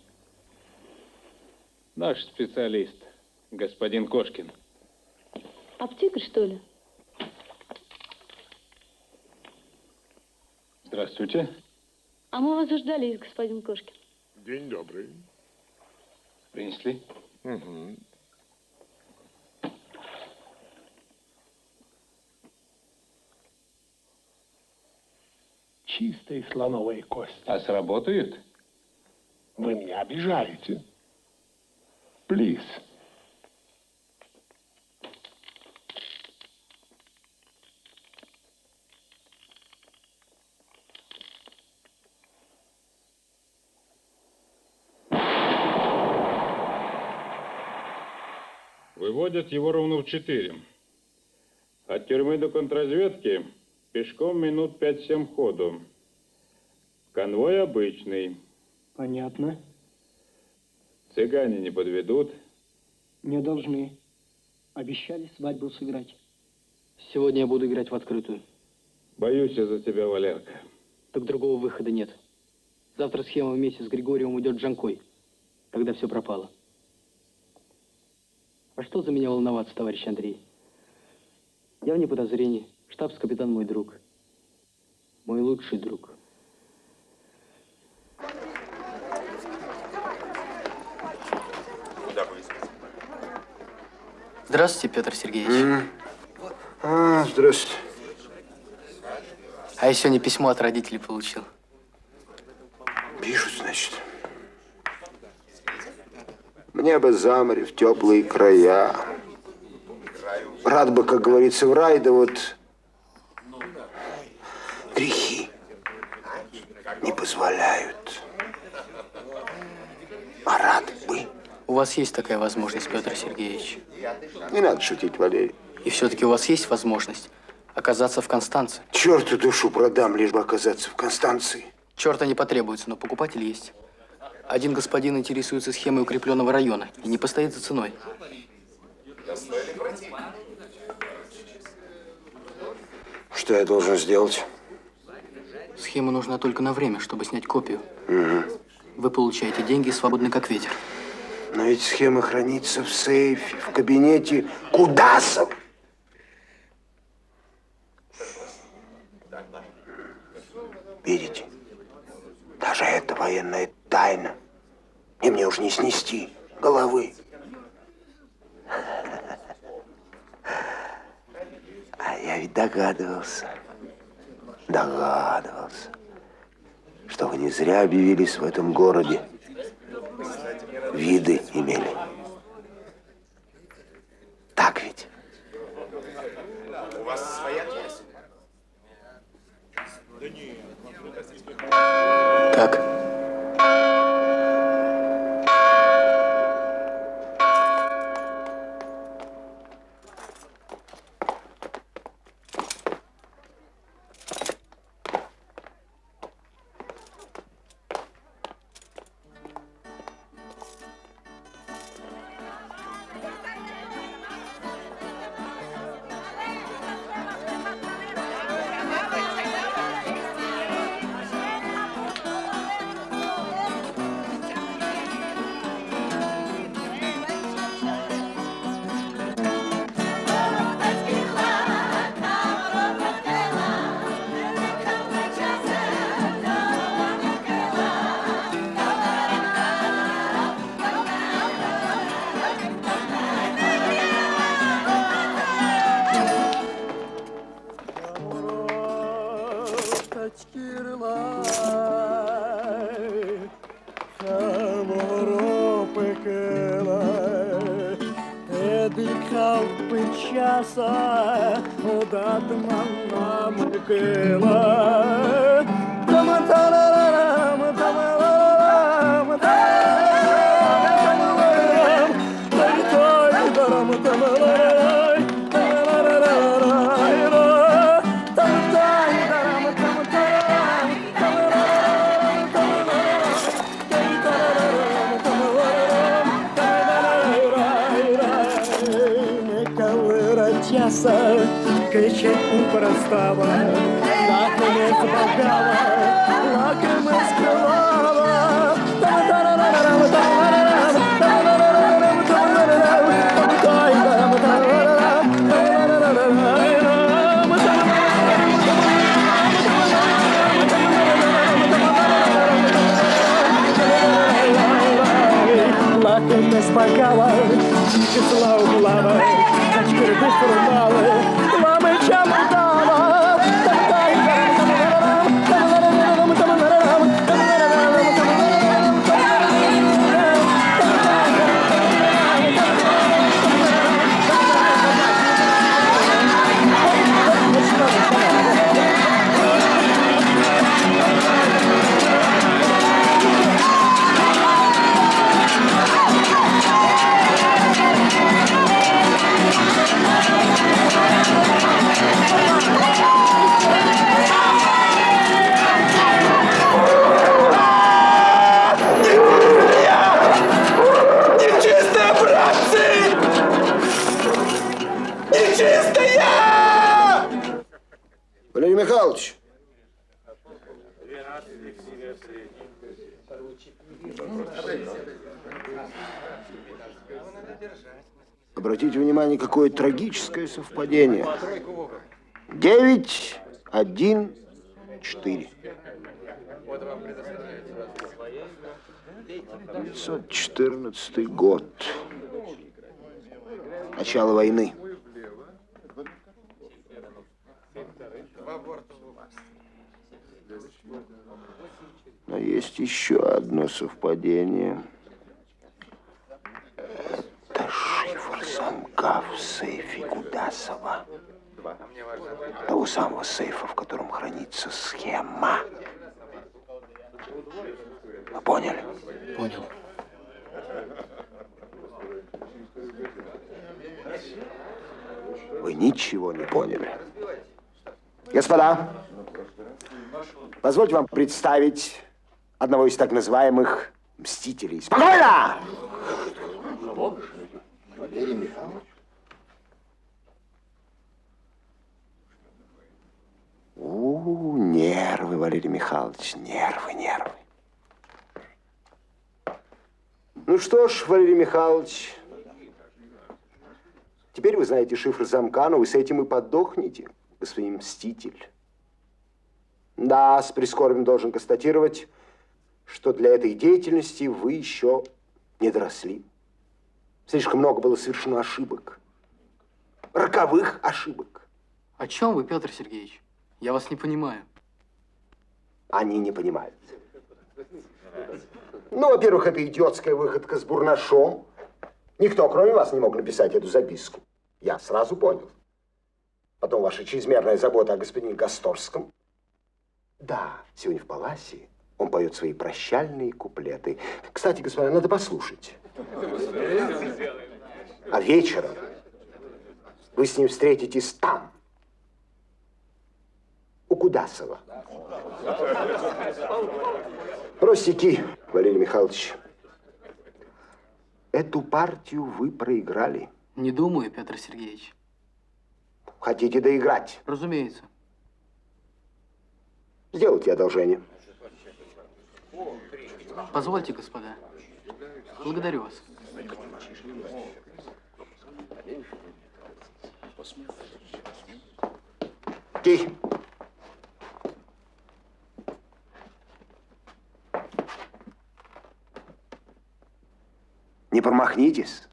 Наш специалист, господин Кошкин. Аптекарь, что ли? Здравствуйте. А мы вас заждались, господин Кошкин. День добрый. Принесли? Угу. Чистая слоновая кость. А сработают? Вы меня обижаете. Плиз. Выводят его ровно в 4. От тюрьмы до контрразведки пешком минут 5-7 ходу. Конвой обычный. Понятно. Цыгане не подведут. Не должны. Обещали свадьбу сыграть. Сегодня я буду играть в открытую. Боюсь я за тебя, Валерка. Так другого выхода нет. Завтра схема вместе с Григорием уйдет Джанкой. Тогда все пропало. А что за меня волноваться, товарищ Андрей? Я вне подозрений. Штабс-капитан мой друг. Мой лучший друг. Здравствуйте, Петр Сергеевич. Здравствуйте. А я сегодня письмо от родителей получил. Пишут, значит. Мне бы за море, в теплые края. Рад бы, как говорится, в рай, да вот грехи. не позволяют. А рад бы. У вас есть такая возможность, Петр Сергеевич. Не надо шутить, Валерий. И все-таки у вас есть возможность оказаться в Констанции. Черту душу продам, лишь бы оказаться в Констанции. Черта не потребуется, но покупатель есть. Один господин интересуется схемой укрепленного района и не постоит за ценой. Что я должен сделать? Схема нужна только на время, чтобы снять копию. Угу. Вы получаете деньги свободны как ветер. Но ведь схема хранится в сейфе, в кабинете Кудасова. Видите? Даже это военная тайна. И мне уж не снести головы. А я ведь догадывался, что вы не зря объявились в этом городе. Виды имели. Так ведь? У вас своя часть? Так. Валерий Михайлович. Обратите внимание, какое трагическое совпадение. 9, 1, 4. 1914 год. Начало войны. Но есть еще одно совпадение. Это шифр замка в сейфе Кудасова. Того самого сейфа, в котором хранится схема. Поняли? Понял. Вы ничего не поняли. Господа, позвольте вам представить одного из так называемых мстителей. Спокойно! Валерий Михайлович? Нервы, Валерий Михайлович, нервы. Ну что ж, Валерий Михайлович, теперь вы знаете шифр замка, но вы с этим и подохнете, господин мститель. Да, с прискорбием должен констатировать, что для этой деятельности вы еще не доросли. Слишком много было совершено ошибок. Роковых ошибок. О чем вы, Петр Сергеевич? Я вас не понимаю. Они не понимают. Ну, во-первых, это идиотская выходка с бурнашом. Никто, кроме вас, не мог написать эту записку. Я сразу понял. Потом ваша чрезмерная забота о господине Гасторском. Да, сегодня в Паласе он поет свои прощальные куплеты. Кстати, господа, надо послушать. А вечером вы с ним встретитесь там, у Кудасова. Простяки, Валерий Михайлович. Эту партию вы проиграли. Не думаю, Петр Сергеевич. Хотите доиграть? Разумеется. Сделайте одолжение. Позвольте, господа. Благодарю вас. Тихо. Не промахнитесь,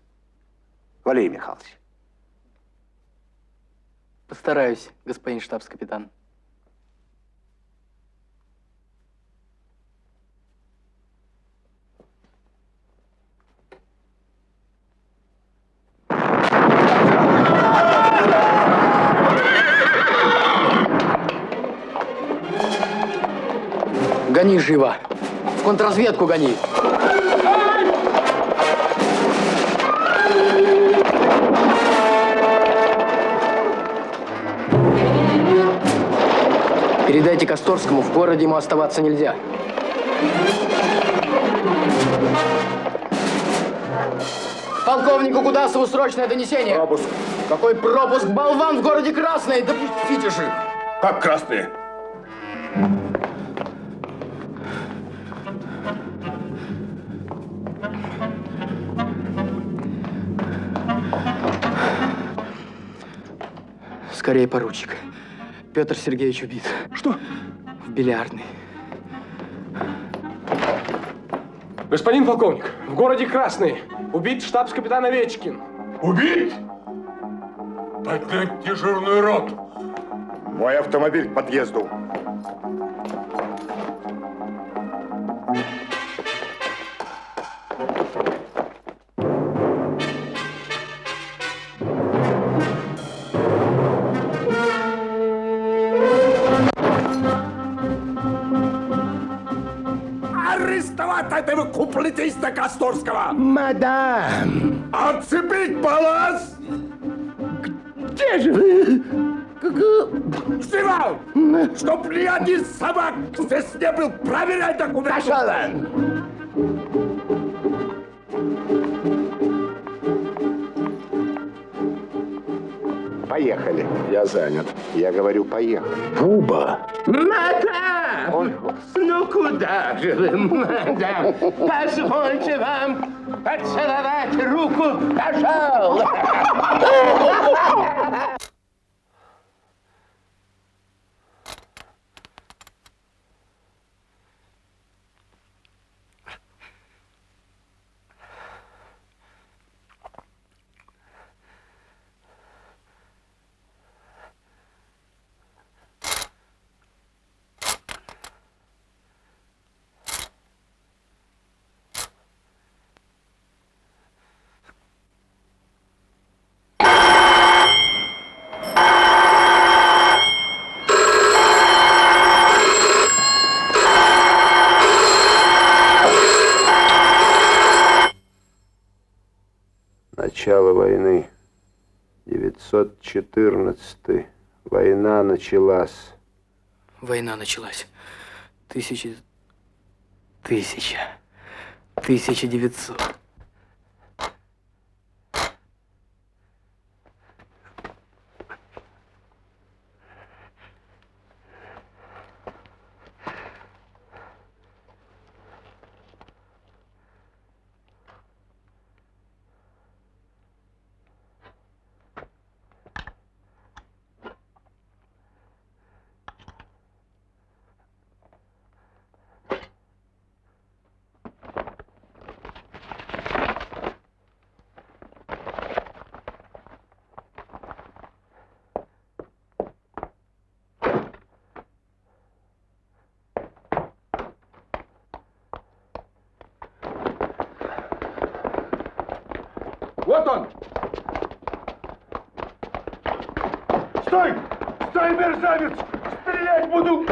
Валерий Михайлович. Постараюсь, господин штабс-капитан. Гони живо! В контрразведку гони! Передайте Косторскому, в городе ему оставаться нельзя. Полковнику Кудасову срочное донесение. Пропуск. Какой пропуск? Болван в городе Красный! Допустите же! Как красные? Скорее, поручик. Петр Сергеевич убит. Что? В бильярдной. Господин полковник, в городе Красный убит штабс-капитан Овечкин. Убить? Поднять дежурную роту. Мой автомобиль к подъезду. Арестовать этого куплетиста Косторского! Мадам! Отцепить палас! Где же вы? Снимал! Чтоб ни один собак здесь не был, проверяй документы! Пошел он! Поехали. Я занят. Я говорю, поехали. Буба! Мадам! Ой, Ну куда же вы, мадам? Позвольте вам поцеловать руку, пожалуйста! 1914. Война началась. Война началась. 1900. Вот он! Стой! Стой, мерзавец! Стрелять буду!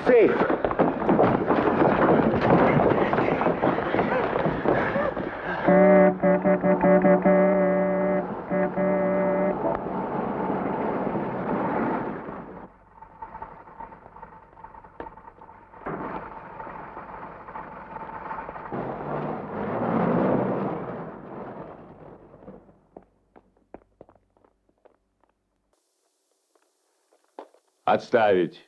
Сейф! Отставить.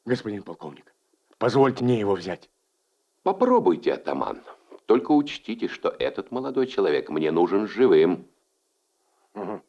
Господин полковник, позвольте мне его взять. Попробуйте, атаман. Только учтите, что этот молодой человек мне нужен живым. Угу.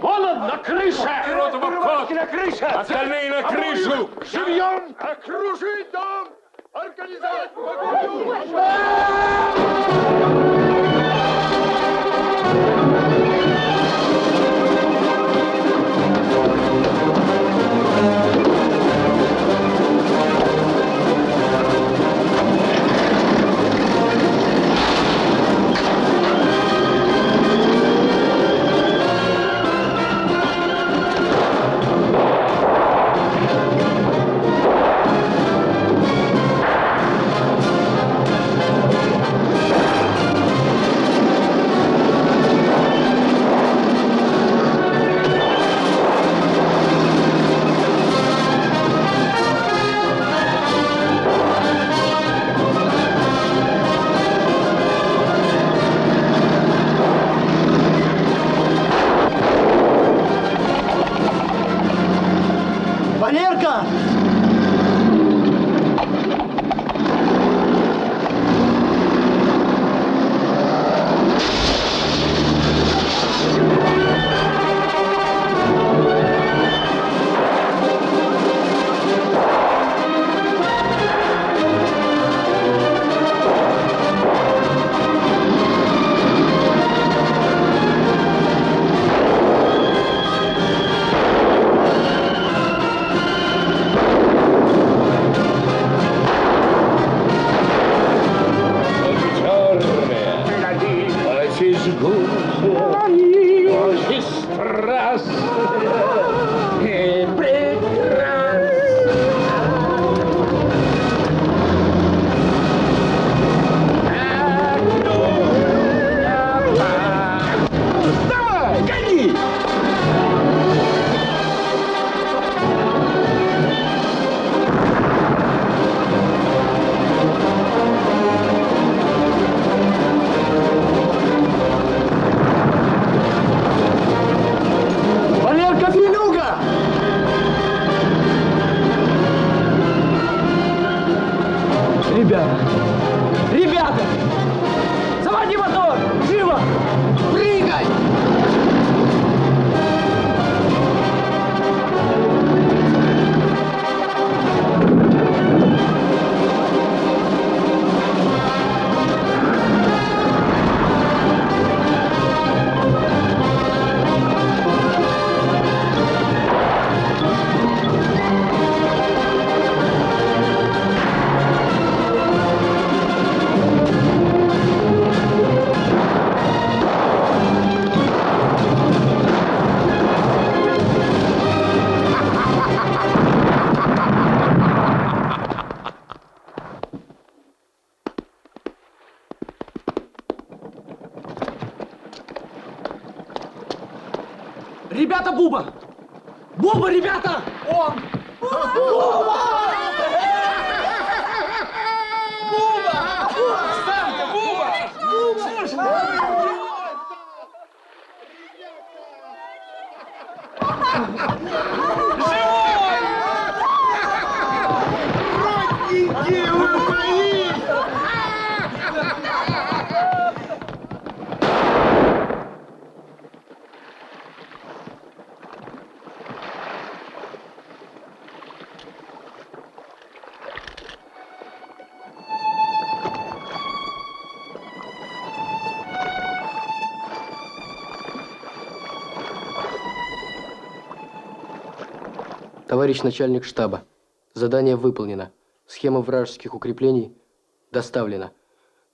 Вон он, на крыше! Ротов на крыше! Остальные на крышу! Живьем! Окружить дом! Организовать погоню! Ребята, Буба! Буба, ребята! Он! Буба! Буба! Встаньте, Буба! Родненькие вы мои! Товарищ начальник штаба, задание выполнено. Схема вражеских укреплений доставлена.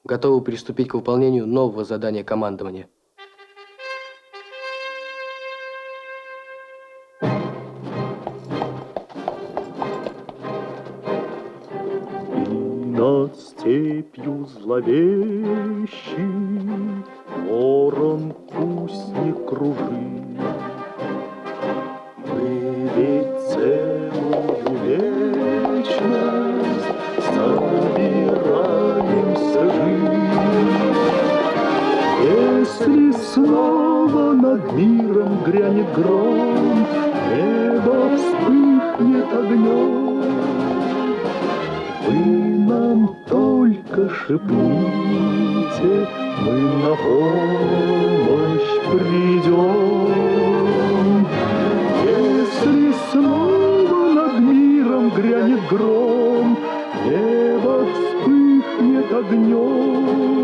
Готовы приступить к выполнению нового задания командования. Над степью зловещей ворон-кусник кружит. Мы ведь целую вечность собираемся жить. Если снова над миром грянет гром, небо вспыхнет огнем, вы нам только шепните, мы на помощь придем. Если снова над миром грянет гром, небо вспыхнет огнем,